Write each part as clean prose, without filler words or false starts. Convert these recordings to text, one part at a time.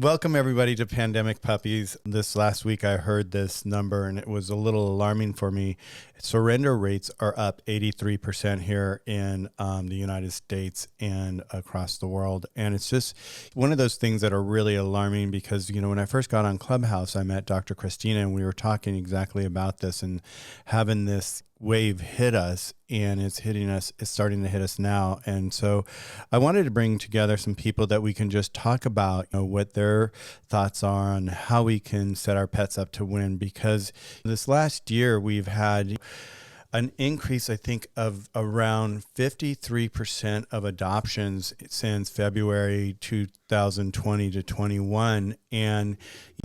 Welcome everybody to Pandemic Puppies. This last week I heard this number and it was a little alarming for me. Surrender rates are up 83% here in the United States and across the world. And it's just one of those things that are really alarming because, you know, when I first got on Clubhouse, I met Dr. Kristina and we were talking exactly about this and having this wave hit us, and it's starting to hit us now. And so I wanted to bring together some people that we can just talk about, you know, what their thoughts are on how we can set our pets up to win, because this last year we've had an increase, I think, of around 53% of adoptions since February 2020 to 21. And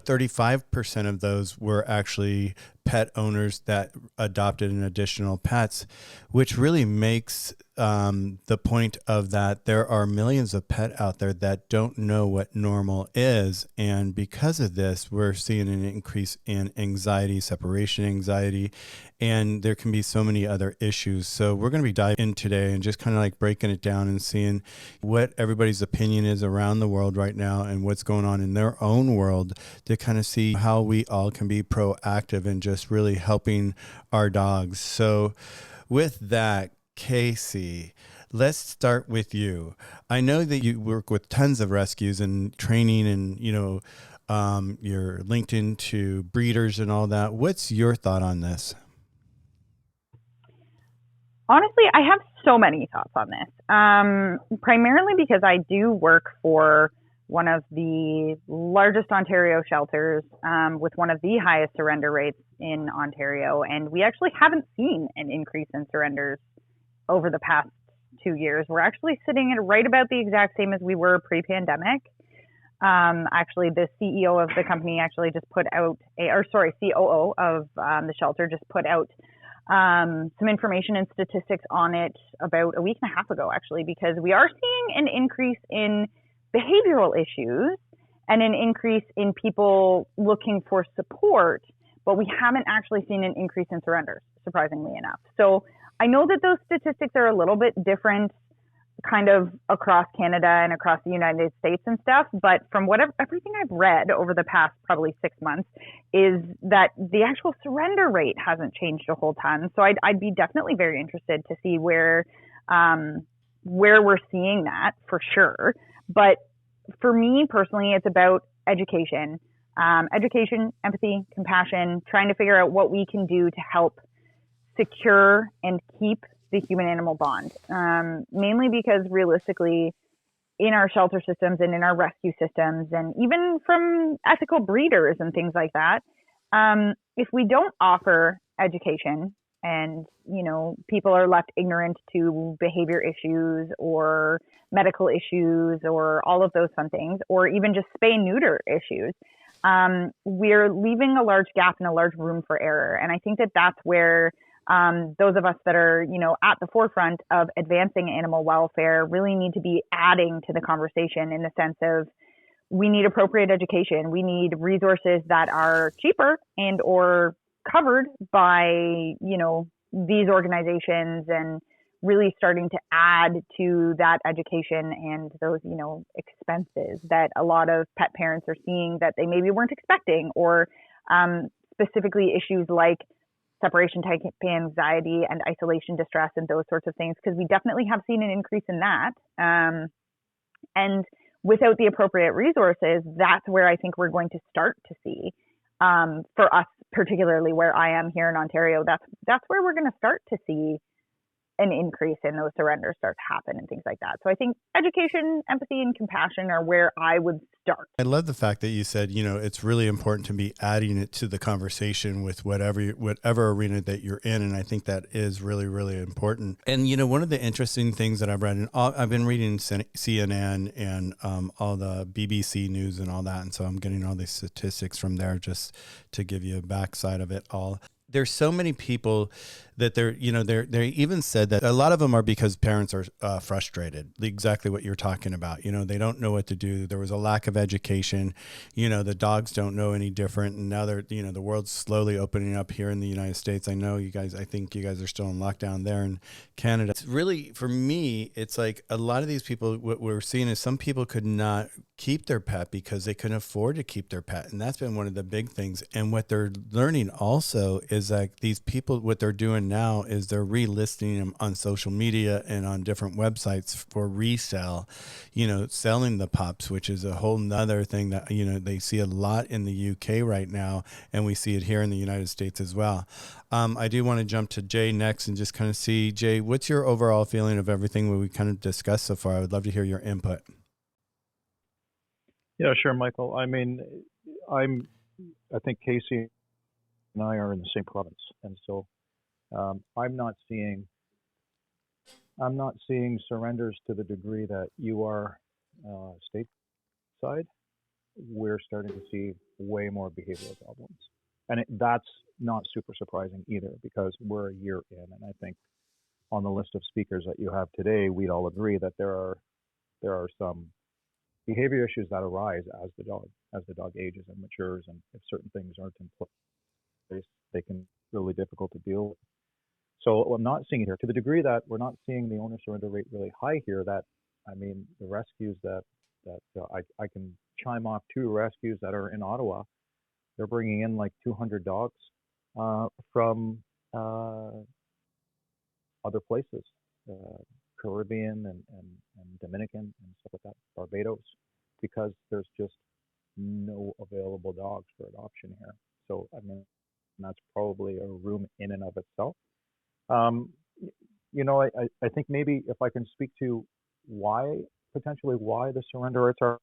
35% of those were actually pet owners that adopted an additional pets, which really makes the point of that there are millions of pets out there that don't know what normal is. And because of this, we're seeing an increase in anxiety, separation anxiety, and there can be so many other issues. So we're going to be diving in today and just kind of like breaking it down and seeing what everybody's opinion is around the world right now and what's going on in their own world to kind of see how we all can be proactive and just really helping our dogs. So with that, Kassie, let's start with you. I know that you work with tons of rescues and training and, you know, you're linked into breeders and all that. What's your thought on this? Honestly, I have so many thoughts on this, primarily because I do work for one of the largest Ontario shelters with one of the highest surrender rates in Ontario. And we actually haven't seen an increase in surrenders over the past 2 years. We're actually sitting at right about the exact same as we were pre-pandemic. Actually, the CEO of the company actually just put out COO of the shelter just put out some information and statistics on it about a week and a half ago, actually, because we are seeing an increase in behavioral issues and an increase in people looking for support, but we haven't actually seen an increase in surrenders, surprisingly enough. So I know that those statistics are a little bit different kind of across Canada and across the United States and stuff, but from everything I've read over the past probably 6 months is that the actual surrender rate hasn't changed a whole ton. So I'd be definitely very interested to see where we're seeing that for sure. But for me personally, it's about education, empathy, compassion, trying to figure out what we can do to help secure and keep the human-animal bond, mainly because realistically in our shelter systems and in our rescue systems and even from ethical breeders and things like that, if we don't offer education and, you know, people are left ignorant to behavior issues or medical issues or all of those fun things, or even just spay-neuter issues, we're leaving a large gap and a large room for error. And I think that that's where those of us that are, you know, at the forefront of advancing animal welfare really need to be adding to the conversation in the sense of we need appropriate education. We need resources that are cheaper and or covered by, you know, these organizations, and really starting to add to that education and those, you know, expenses that a lot of pet parents are seeing that they maybe weren't expecting, or specifically issues like separation anxiety and isolation distress and those sorts of things, because we definitely have seen an increase in that. And without the appropriate resources, that's where I think we're going to start to see, for us, particularly where I am here in Ontario, that's where we're going to start to see an increase in those surrenders start to happen and things like that. So I think education, empathy, and compassion are where I would start. I love the fact that you said, you know, it's really important to be adding it to the conversation with whatever arena that you're in. And I think that is really, really important. And, you know, one of the interesting things that I've read, and I've been reading CNN and all the BBC news and all that. And so I'm getting all these statistics from there just to give you a backside of it all. There's so many people that they even said that a lot of them are because parents are frustrated, exactly what you're talking about. They don't know what to do. There was a lack of education. The dogs don't know any different, and now they're, the world's slowly opening up here in the United States. I think you guys are still in lockdown there in Canada. It's really, for me, it's like a lot of these people, what we're seeing is some people could not keep their pet because they couldn't afford to keep their pet, and that's been one of the big things. And what they're learning also is like these people, what they're doing now is they're relisting them on social media and on different websites for resale, selling the pups, which is a whole nother thing that they see a lot in the UK right now, and we see it here in the United States as well. I do want to jump to Jay next and just kind of see, Jay, what's your overall feeling of everything we kind of discussed so far? I would love to hear your input. Yeah, sure, Michael. I mean, I think Kassie and I are in the same province, and so I'm not seeing surrenders to the degree that you are stateside. We're starting to see way more behavioral problems, and that's not super surprising either, because we're a year in, and I think on the list of speakers that you have today, we'd all agree that there are some behavior issues that arise as the dog ages and matures, and if certain things aren't in place, they can be really difficult to deal with. So I'm not seeing it here to the degree that we're not seeing the owner surrender rate really high here. That, I mean, the rescues that I can chime off 2 rescues that are in Ottawa. They're bringing in like 200 dogs from other places, Caribbean and Dominican and stuff like that, Barbados, because there's just no available dogs for adoption here. So I mean, that's probably a room in and of itself. I think maybe if I can speak to potentially why the surrender rates are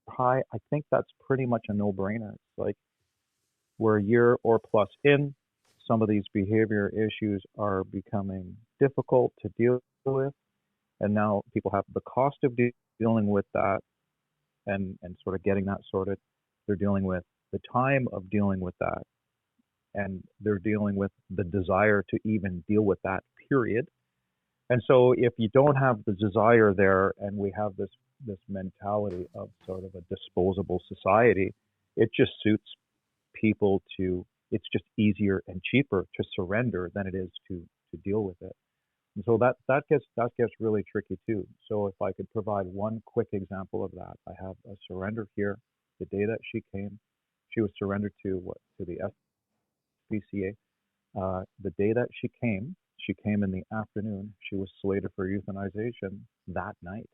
high, I think that's pretty much a no-brainer. It's like we're a year or plus in, some of these behavior issues are becoming difficult to deal with, and now people have the cost of dealing with that and sort of getting that sorted. They're dealing with the time of dealing with that, and they're dealing with the desire to even deal with that, period. And so if you don't have the desire there, and we have this mentality of sort of a disposable society, it just suits people to, it's just easier and cheaper to surrender than it is to deal with it. And so that gets really tricky too. So if I could provide one quick example of that, I have a surrender here. The day that she came, she was surrendered to the SPCA. The day that she came in the afternoon. She was slated for euthanization that night.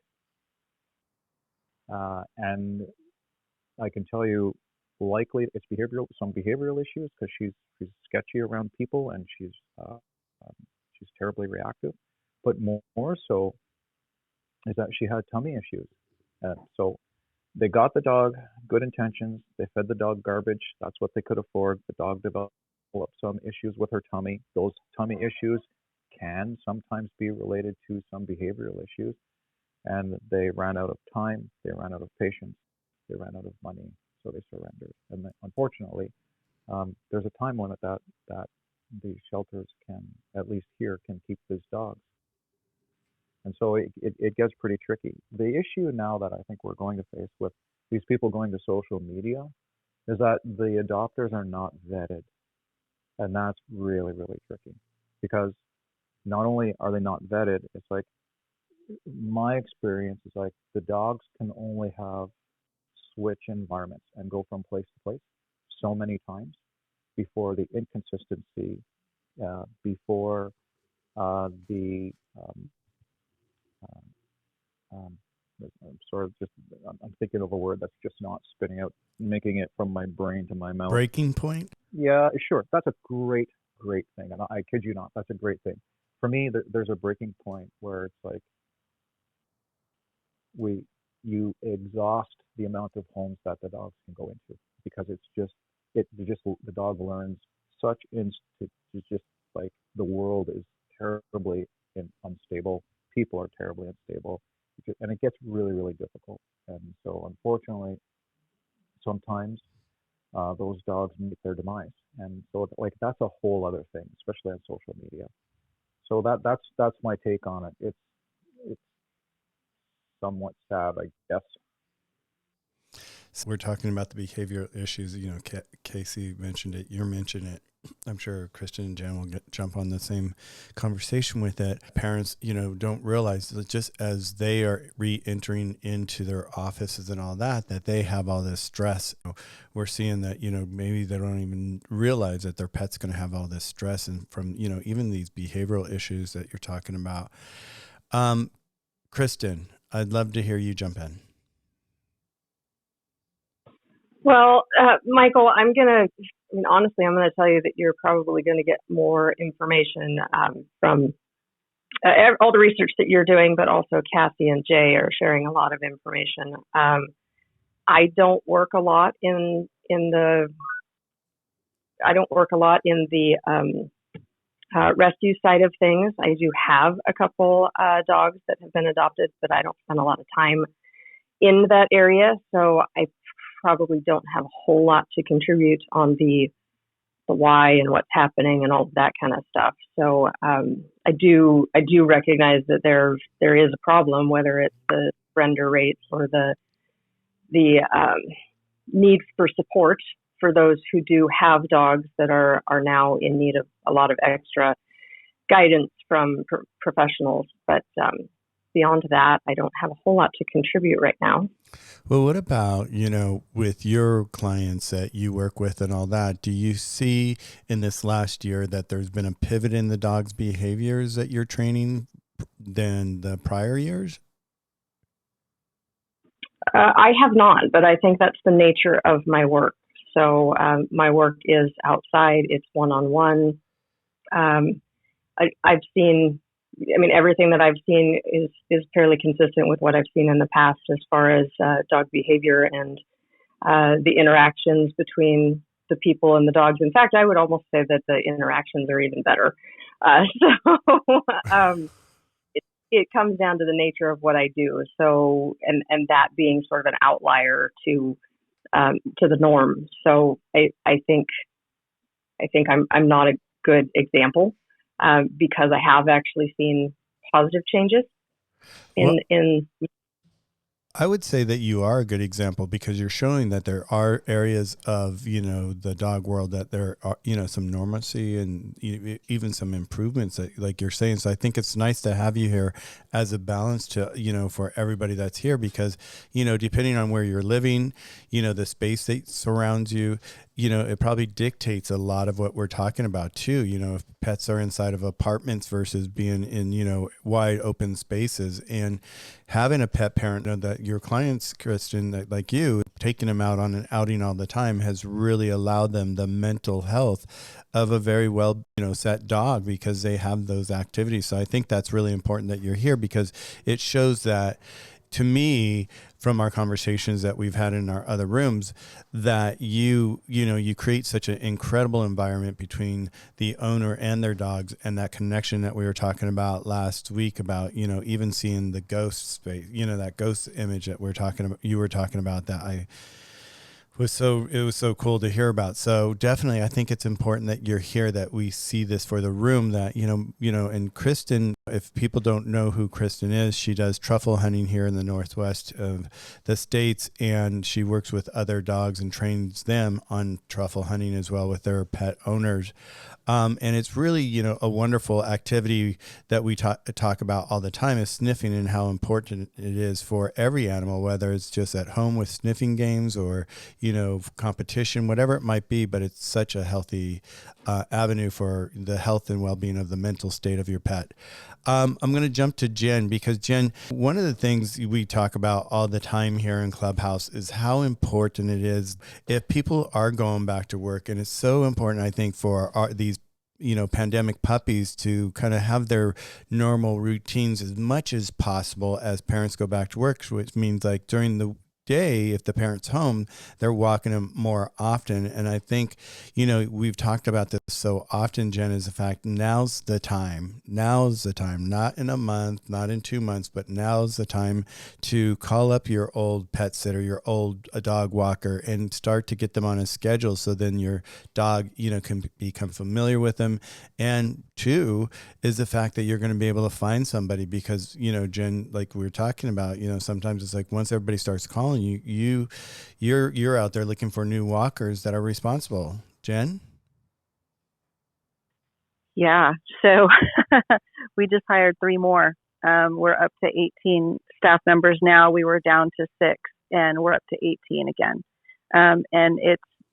And I can tell you, likely it's some behavioral issues, because she's sketchy around people, and she's terribly reactive. But more so is that she had tummy issues. So they got the dog, good intentions. They fed the dog garbage. That's what they could afford. The dog developed some issues with her tummy. Those tummy issues can sometimes be related to some behavioral issues. And they ran out of time. They ran out of patience. They ran out of money. So they surrendered. And unfortunately, there's a time limit that the shelters can, at least here, can keep these dogs. And so it gets pretty tricky. The issue now that I think we're going to face with these people going to social media is that the adopters are not vetted. And that's really, really tricky, because not only are they not vetted, it's like, my experience is like the dogs can only have switch environments and go from place to place so many times before the inconsistency, before the I'm thinking of a word that's just not spitting out, making it from my brain to my mouth. Breaking point? Yeah, sure. That's a great thing. And I kid you not, that's a great thing. For me, there's a breaking point where it's like you exhaust the amount of homes that the dogs can go into, because the dog learns such it's just like the world is terribly unstable. People are terribly unstable, and it gets really, really difficult. And so unfortunately, sometimes those dogs meet their demise. And so like that's a whole other thing, especially on social media. So that's my take on it. It's somewhat sad, I guess. So we're talking about the behavioral issues. You know, Kassie mentioned it. You mentioned it. I'm sure Kristin and Jen will jump on the same conversation with it. Parents, you know, don't realize that just as they are re-entering into their offices and all that, that they have all this stress. We're seeing that, you know, maybe they don't even realize that their pet's going to have all this stress, and from, you know, even these behavioral issues that you're talking about. Kristin, I'd love to hear you jump in. Well, Michael, honestly, I'm going to tell you that you're probably going to get more information from all the research that you're doing, but also Kassie and Jay are sharing a lot of information. I don't work a lot in the rescue side of things. I do have a couple dogs that have been adopted, but I don't spend a lot of time in that area, so I probably don't have a whole lot to contribute on the why and what's happening and all of that kind of stuff. So I do recognize that there is a problem, whether it's the surrender rates or the need for support for those who do have dogs that are now in need of a lot of extra guidance from professionals. But beyond that, I don't have a whole lot to contribute right now. Well, what about, you know, with your clients that you work with and all that, do you see in this last year that there's been a pivot in the dog's behaviors that you're training than the prior years? I have not, but I think that's the nature of my work. So my work is outside, it's one-on-one. I've seen, everything that I've seen is fairly consistent with what I've seen in the past as far as dog behavior and the interactions between the people and the dogs. In fact, I would almost say that the interactions are even better. It comes down to the nature of what I do. So, and that being sort of an outlier to the norm. So I think I'm not a good example because I have actually seen positive changes in. I would say that you are a good example because you're showing that there are areas of, you know, the dog world that there are, you know, some normalcy and even some improvements that, like you're saying. So I think it's nice to have you here as a balance to, you know, for everybody that's here because, you know, depending on where you're living, you know, the space that surrounds you, you know, it probably dictates a lot of what we're talking about too. You know, if pets are inside of apartments versus being in, you know, wide open spaces, and having a pet parent know that your clients, Kristin, that like you, taking them out on an outing all the time has really allowed them the mental health of a very well, you know, set dog because they have those activities. So I think that's really important that you're here because it shows that, to me, from our conversations that we've had in our other rooms, that you create such an incredible environment between the owner and their dogs, and that connection that we were talking about last week about, you know, even seeing the ghost space, you know, that ghost image that you were talking about that it was so cool to hear about. So definitely, I think it's important that you're here, that we see this for the room, that, you know, and Kristin, if people don't know who Kristin is, she does truffle hunting here in the Northwest of the States, and she works with other dogs and trains them on truffle hunting as well with their pet owners. And it's really, you know, a wonderful activity that we talk about all the time is sniffing, and how important it is for every animal, whether it's just at home with sniffing games or, you know, competition, whatever it might be. But it's such a healthy avenue for the health and well-being of the mental state of your pet. I'm going to jump to Jen because, Jen, one of the things we talk about all the time here in Clubhouse is how important it is if people are going back to work. And it's so important, I think, for these, you know, pandemic puppies to kind of have their normal routines as much as possible as parents go back to work, which means like during the day, if the parent's home, they're walking them more often. And I think, we've talked about this so often, Jen, is the fact now's the time, not in a month, not in 2 months, but now's the time to call up your old pet sitter, your old dog walker, and start to get them on a schedule. So then your dog, can become familiar with them. And two is the fact that you're going to be able to find somebody because, Jen, like we were talking about, sometimes it's like once everybody starts calling you're out there looking for new walkers that are responsible. Jen? Yeah. So we just hired 3 more. We're up to 18 staff members now. We were down to 6 and we're up to 18 again. And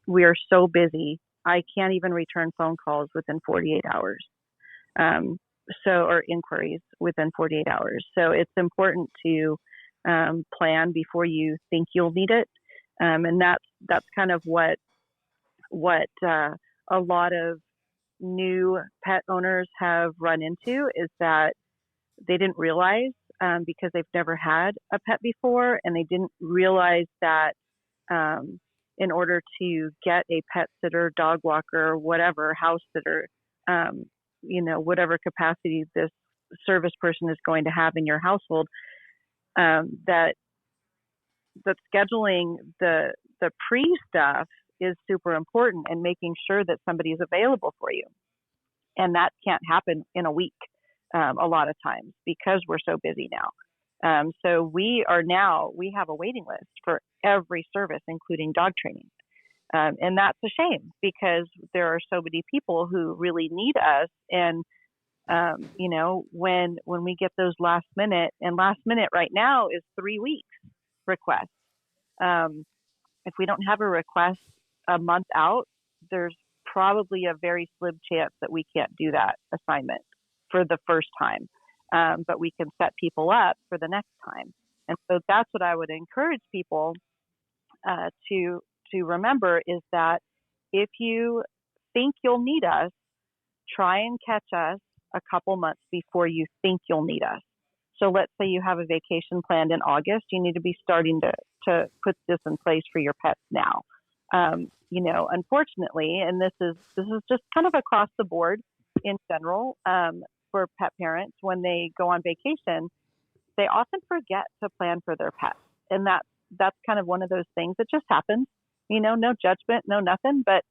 we are so busy. I can't even return phone calls within 48 hours. Or inquiries within 48 hours. So it's important to plan before you think you'll need it. And that's kind of what a lot of new pet owners have run into is that they didn't realize because they've never had a pet before, and they didn't realize that in order to get a pet sitter, dog walker, whatever, house sitter, whatever capacity this service person is going to have in your household, that scheduling the pre-stuff is super important, and making sure that somebody is available for you. And that can't happen in a week a lot of times because we're so busy now. So we have a waiting list for every service, including dog training. And that's a shame because there are so many people who really need us. And, when we get those last minute right now is 3 weeks request. If we don't have a request a month out, there's probably a very slim chance that we can't do that assignment for the first time. But we can set people up for the next time. And so that's what I would encourage people to remember is that if you think you'll need us, try and catch us a couple months before you think you'll need us. So let's say you have a vacation planned in August, you need to be starting to put this in place for your pets now. Unfortunately, and this is just kind of across the board in general, for pet parents, when they go on vacation, they often forget to plan for their pets. And that's kind of one of those things that just happens, no judgment, no nothing. But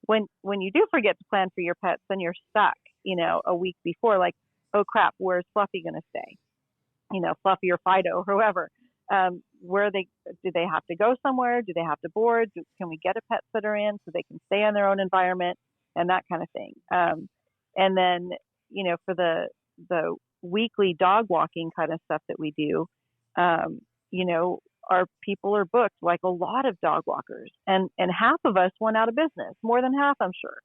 when you do forget to plan for your pets, then you're stuck, a week before, like, oh crap, where's Fluffy going to stay? Fluffy or Fido, or whoever. Do they have to go somewhere? Do they have to board? Can we get a pet sitter in so they can stay in their own environment and that kind of thing? And then, for the weekly dog walking kind of stuff that we do, our people are booked like a lot of dog walkers, and half of us went out of business, more than half, I'm sure.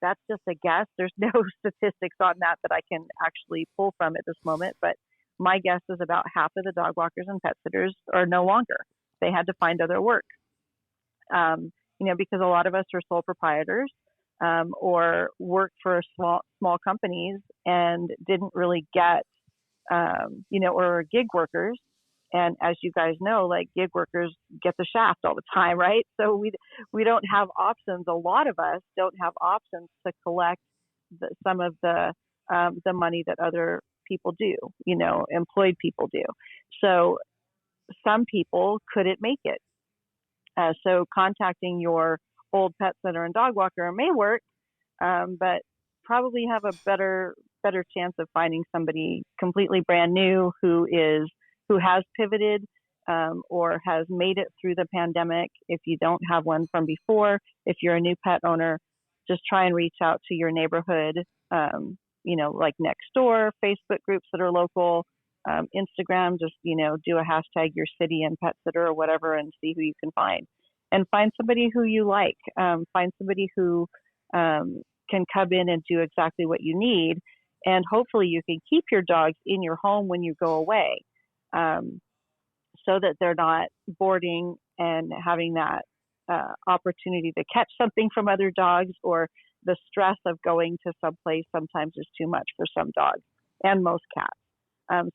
That's just a guess. There's no statistics on that I can actually pull from at this moment, but my guess is about half of the dog walkers and pet sitters are no longer. They had to find other work, because a lot of us are sole proprietors or worked for small companies and didn't really get, or gig workers. And as you guys know, like, gig workers get the shaft all the time, right? So we don't have options. A lot of us don't have options to collect some of the money that other people do, employed people do. So some people couldn't make it. So contacting your old pet sitter and dog walker may work, but probably have a better chance of finding somebody completely brand new who has pivoted or has made it through the pandemic. If you don't have one from before, if you're a new pet owner, just try and reach out to your neighborhood, like next door, Facebook groups that are local, Instagram, just, do a hashtag your city and pet sitter or whatever and see who you can find. And find somebody who you like. Find somebody who can come in and do exactly what you need. And hopefully you can keep your dogs in your home when you go away. So that they're not boarding and having that opportunity to catch something from other dogs, or the stress of going to someplace sometimes is too much for some dogs and most cats.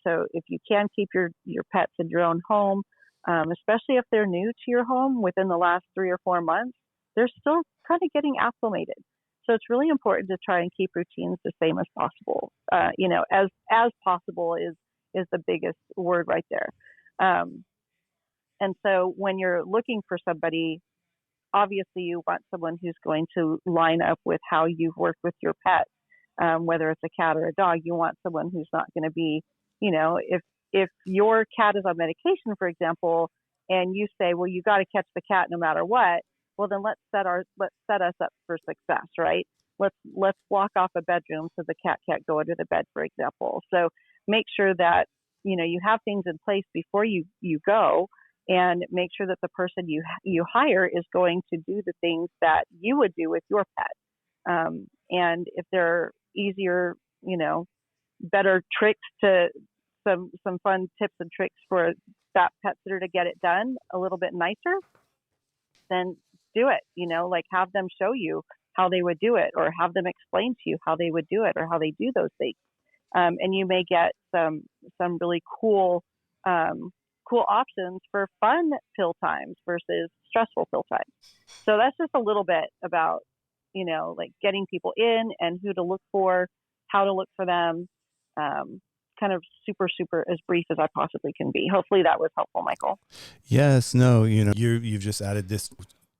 So if you can keep your pets in your own home, especially if they're new to your home within the last 3 or 4 months, they're still kind of getting acclimated. So it's really important to try and keep routines the same as possible. As possible is the biggest word right there. And so when you're looking for somebody, obviously you want someone who's going to line up with how you've worked with your pet. Whether it's a cat or a dog, you want someone who's not going to be, if your cat is on medication, for example, and you say, well, you got to catch the cat no matter what, well, then let's set us up for success, right? Let's block off a bedroom so the cat can't go under the bed, for example. So make sure that, you have things in place before you go, and make sure that the person you hire is going to do the things that you would do with your pet. And if there are easier, better tricks to some fun tips and tricks for that pet sitter to get it done a little bit nicer, then do it, like have them show you how they would do it, or have them explain to you how they would do it or how they do those things. And you may get some really cool options for fun pill times versus stressful pill times. So that's just a little bit about, like getting people in and who to look for, how to look for them. Kind of super as brief as I possibly can be. Hopefully that was helpful, Michael. Yes, no, you've just added this,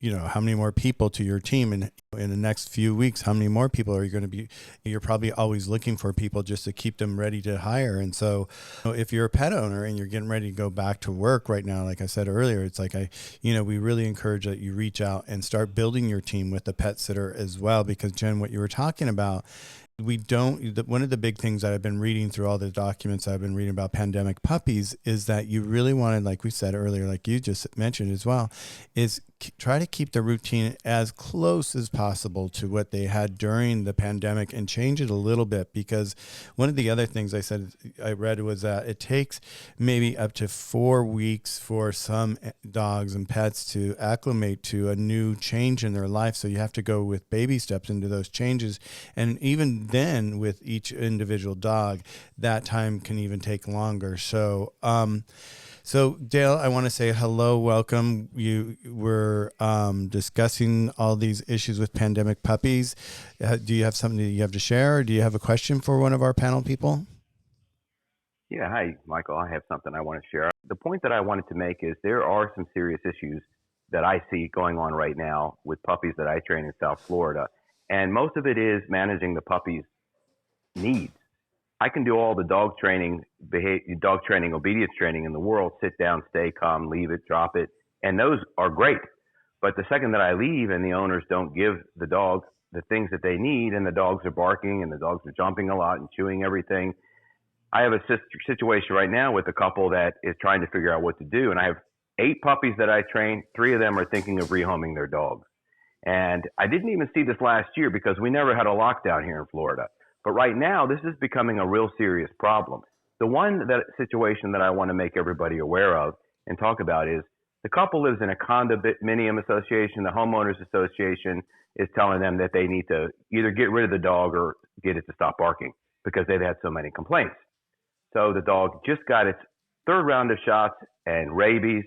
how many more people to your team, and in the next few weeks, how many more people are you going to be? You're probably always looking for people just to keep them ready to hire. And so if you're a pet owner and you're getting ready to go back to work right now, like I said earlier, it's like we really encourage that you reach out and start building your team with the pet sitter as well, because Jen, what you were talking about, one of the big things that I've been reading through all the documents I've been reading about pandemic puppies is that you really want to, like we said earlier, like you just mentioned as well, is try to keep the routine as close as possible to what they had during the pandemic and change it a little bit. Because one of the other things I read was that it takes maybe up to 4 weeks for some dogs and pets to acclimate to a new change in their life. So you have to go with baby steps into those changes. And even then with each individual dog, that time can even take longer. So, Dale, I want to say hello, welcome. You were discussing all these issues with pandemic puppies. Do you have something that you have to share, or do you have a question for one of our panel people? Yeah, hi, Michael. I have something I want to share. The point that I wanted to make is there are some serious issues that I see going on right now with puppies that I train in South Florida. And most of it is managing the puppy's needs. I can do all the dog training, obedience training in the world, sit down, stay calm, leave it, drop it. And those are great. But the second that I leave and the owners don't give the dog the things that they need, and the dogs are barking and the dogs are jumping a lot and chewing everything. I have a situation right now with a couple that is trying to figure out what to do. And I have 8 puppies that I train. 3 of them are thinking of rehoming their dogs. And I didn't even see this last year because we never had a lockdown here in Florida. But right now, this is becoming a real serious problem. The situation that I want to make everybody aware of and talk about is the couple lives in a condominium association. The homeowners association is telling them that they need to either get rid of the dog or get it to stop barking because they've had so many complaints. So the dog just got its 3rd round of shots and rabies.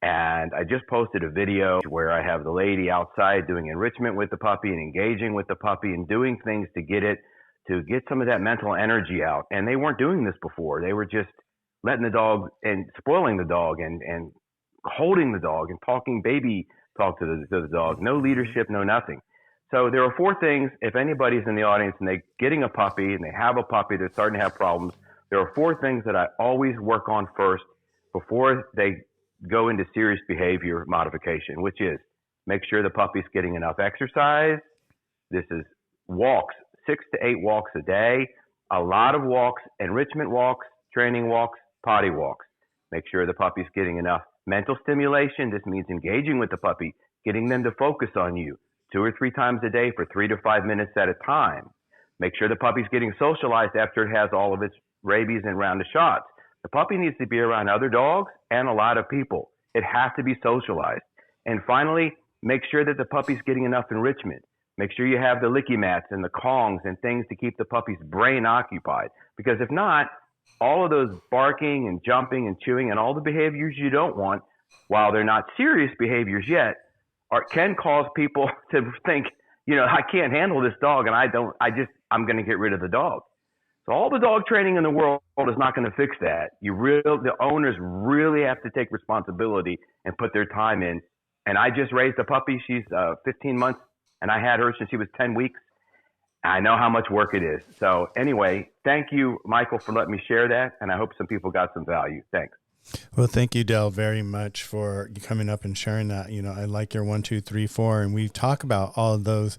And I just posted a video where I have the lady outside doing enrichment with the puppy and engaging with the puppy and doing things to get some of that mental energy out. And they weren't doing this before. They were just letting the dog and spoiling the dog and holding the dog and talking baby talk to the dog. No leadership, no nothing. So there are 4 things. If anybody's in the audience and they're getting a puppy and they have a puppy, they're starting to have problems, there are 4 things that I always work on first before they go into serious behavior modification, which is make sure the puppy's getting enough exercise. This is walks, 6 to 8 walks a day, a lot of walks, enrichment walks, training walks, potty walks. Make sure the puppy's getting enough mental stimulation. This means engaging with the puppy, getting them to focus on you 2 or 3 times a day for 3 to 5 minutes at a time. Make sure the puppy's getting socialized after it has all of its rabies and round of shots. The puppy needs to be around other dogs and a lot of people. It has to be socialized. And finally, make sure that the puppy's getting enough enrichment. Make sure you have the licky mats and the Kongs and things to keep the puppy's brain occupied. Because if not, all of those barking and jumping and chewing and all the behaviors you don't want while they're not serious behaviors yet, can cause people to think, I can't handle this dog, and I'm going to get rid of the dog. So all the dog training in the world is not going to fix that. The owners really have to take responsibility and put their time in. And I just raised a puppy. She's 15 months, and I had her since she was 10 weeks. I know how much work it is. So anyway, thank you, Michael, for letting me share that, and I hope some people got some value. Thanks. Well, thank you, Del, very much for coming up and sharing that. I like your 1, 2, 3, 4, and we talk about all of those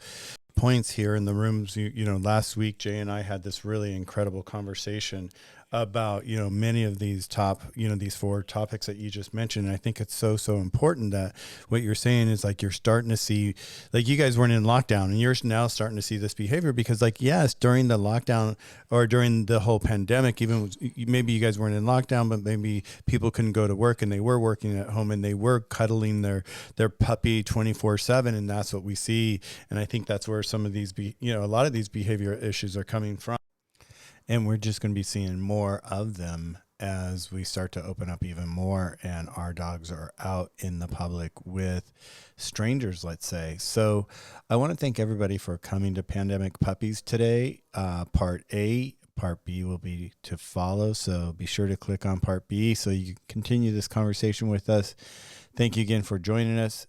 points here in the rooms. Last week, Jay and I had this really incredible conversation about, many of these these 4 topics that you just mentioned. And I think it's so important that what you're saying is like, you're starting to see, like, you guys weren't in lockdown and you're now starting to see this behavior because, like, yes, during the lockdown or during the whole pandemic, even maybe you guys weren't in lockdown, but maybe people couldn't go to work and they were working at home and they were cuddling their puppy 24/7. And that's what we see. And I think that's where some of these, a lot of these behavior issues are coming from. And we're just going to be seeing more of them as we start to open up even more and our dogs are out in the public with strangers, let's say. So I want to thank everybody for coming to Pandemic Puppies today. Part A, Part B will be to follow. So be sure to click on Part B so you can continue this conversation with us. Thank you again for joining us.